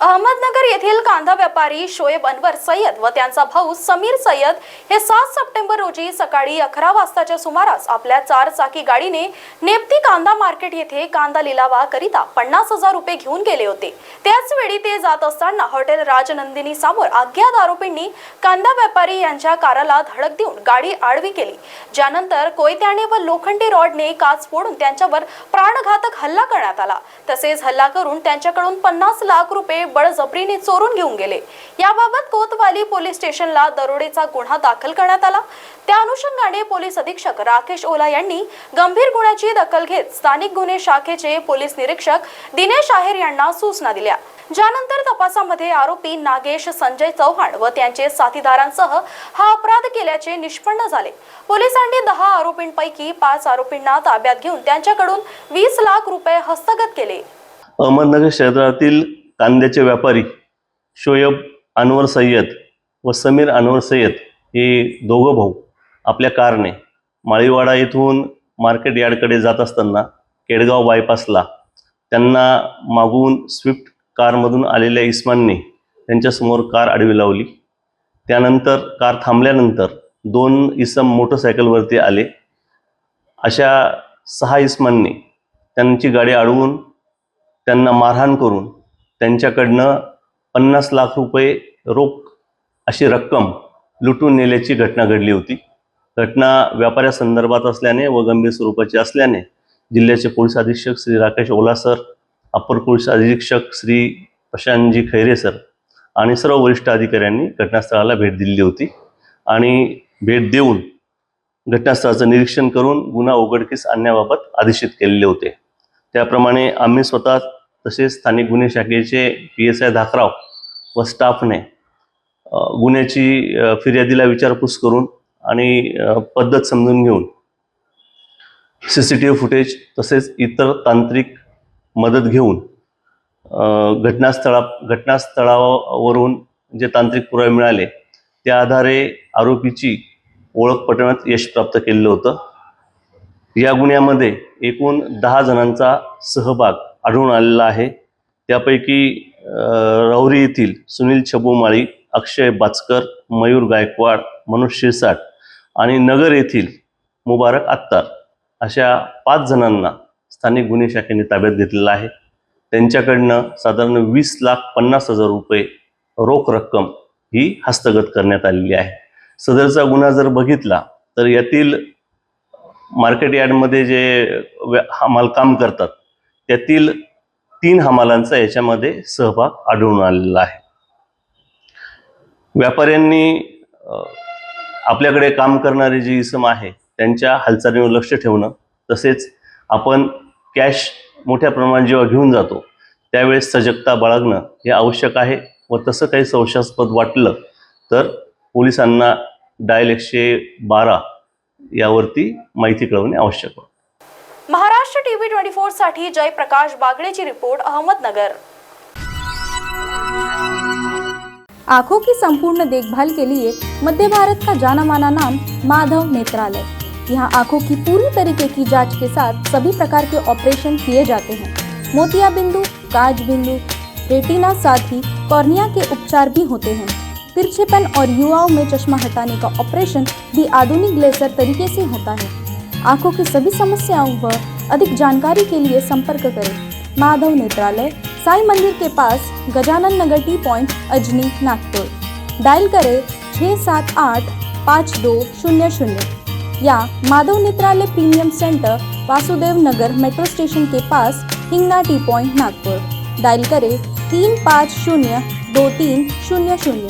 अहमदनगर येथील कांदा व्यापारी शोएब अनवर सय्यद व त्यांचा भाऊ समीर सय्यद हे 7 सप्टेंबर रोजी सकाळी 11 वाजताच्या सुमारास आपल्या 4 चाकी गाडीने नेप्ती कांदा मार्केट येथे कांदा लिलावाकरिता 50,000 रुपये घेऊन गेले होते। त्याच वेळी ते जात असताना हॉटेल राजनंदिनी समोर अज्ञात आरोपींनी कांदा व्यापारी यांच्या कारला धडक देऊन गाडी आडवी केली, ज्यानंतर कोयत्याने व लोखंडी रॉडने काच फोडून त्यांच्यावर प्राणघातक हल्ला करण्यात आला। तसेच हल्ला करून त्यांच्याकडून 50 लाख रुपये बळजबरीने चोरून घेऊन गेले। याबाबत कोतवाली पोलीस स्टेशनला दरोडेचा गुन्हा दाखल करण्यात आला। त्या अनुषंगाने पोलीस अधीक्षक राकेश ओला यांनी गंभीर गुन्ह्याची दखल घेत स्थानिक गुन्हे शाखेचे पोलीस निरीक्षक दिनेश आहेर यांना सूचना दिल्या, ज्यानंतर तपासामध्ये आरोपी नागेश संजय चव्हाण व त्यांचे साथीदारांसह हा अपराध केल्याचे निष्पन्न झाले। पोलिसांनी 10 आरोपींपैकी 5 आरोपींना ताब्यात घेऊन त्यांच्याकडून 20 लाख रुपये हस्तगत केले। अहमदनगर शहरातील कांद्याचे व्यापारी शोएब अनवर सय्यद व समीर अनवर सय्यद हे दोघं भाऊ आपल्या कारने माळीवाडा येथून मार्केट यार्डकडे जात असताना केडगाव बायपासला त्यांना मागून स्विफ्ट कारमधून आलेल्या इस्मांनी त्यांच्यासमोर कार आडवी लावली। त्यानंतर कार थांबल्यानंतर 2 इसम मोटरसायकलवरती आले। अशा 6 इस्मांनी त्यांची गाडी अडवून त्यांना मारहाण करून त्यांच्याकडनं 50 लाख रुपये रोख अशी रक्कम लुटून नेल्याची घटना घडली होती। घटना व्यापाऱ्यासंदर्भात असल्याने व गंभीर स्वरूपाची असल्याने जिल्ह्याचे पोलीस अधीक्षक Shri Rakesh Ola sir, upper police अधीक्षक श्री प्रशांतजी खैरे सर आणि सर्व वरिष्ठ अधिकाऱ्यांनी घटनास्थळाला भेट दिली होती आणि भेट देऊन घटनास्थळाचं निरीक्षण करून गुन्हा उघडकीस आणण्याबाबत आदेशित केलेले होते। त्याप्रमाणे आम्ही स्वतः तसेच स्थानिक गुन्हे शाखेचे PSI धाकराव व स्टाफने गुन्ह्याची फिर्यादीला विचारपूस करून आणि पद्धत समजून घेऊन CCTV फुटेज तसेच इतर तांत्रिक मदत घेऊन घटनास्थळावरून जे तांत्रिक पुरावे मिळाले त्या आधारे आरोपीची ओळख पटवण्यात यश प्राप्त केलेलं होतं। या गुन्ह्यामध्ये एकूण 10 जणांचा सहभाग आढळून आलेला आहे। त्यापैकी रौरी येथील सुनील छबुमाळी, अक्षय बाचकर, मयूर गायकवाड, मनोज शिरसाट आणि नगर येथील मुबारक अत्तार अशा 5 जणांना स्थानिक गुन्हे शाखेने ताब्यात घेतलेला आहे। त्यांच्याकडनं साधारण 20,50,000 रुपये रोख रक्कम ही हस्तगत करण्यात आलेली आहे। सदरचा गुन्हा जर बघितला तर यातील मार्केट यार्डमध्ये जे हमाल काम करतात त्यातील 3 हमालांचा याच्यामध्ये सहभाग आढळून आलेला आहे। व्यापाऱ्यांनी आपल्याकडे काम करणारे जे इसम आहे त्यांच्या हालचालीवर लक्ष ठेवणं, तसेच आपण कॅश मोठ्या प्रमाणात जेव्हा घेऊन जातो त्यावेळेस सजगता बाळगणं हे आवश्यक आहे व तसं काही संशयास्पद वाटलं तर पोलिसांना डायल 112 यावरती माहिती कळवणे आवश्यक आहे। महाराष्ट्र TV 24 साठी जयप्रकाश बागड़ेची रिपोर्ट, अहमदनगर। आंखों की संपूर्ण देखभाल के लिए मध्य भारत का जाना माना नाम माधव नेत्रालय। यहाँ आंखों की पूरी तरीके की जांच के साथ सभी प्रकार के ऑपरेशन किए जाते हैं। मोतिया बिंदु, काज बिंदु, रेटिना साथ ही कॉर्निया के उपचार भी होते हैं। तिरछेपन और युवाओं में चश्मा हटाने का ऑपरेशन भी आधुनिक लेजर तरीके से होता है। आंखों की सभी समस्याओं व अधिक जानकारी के लिए संपर्क करें माधव नेत्रालय, साई मंदिर के पास, Gajanan Nagar T point, Ajni, Nagpur. Dial करें 678-5200 या Madhav Netralaya premium centre, Vasudev Nagar metro station के पास, Hingna T point, Nagpur. Dial करें 3502300।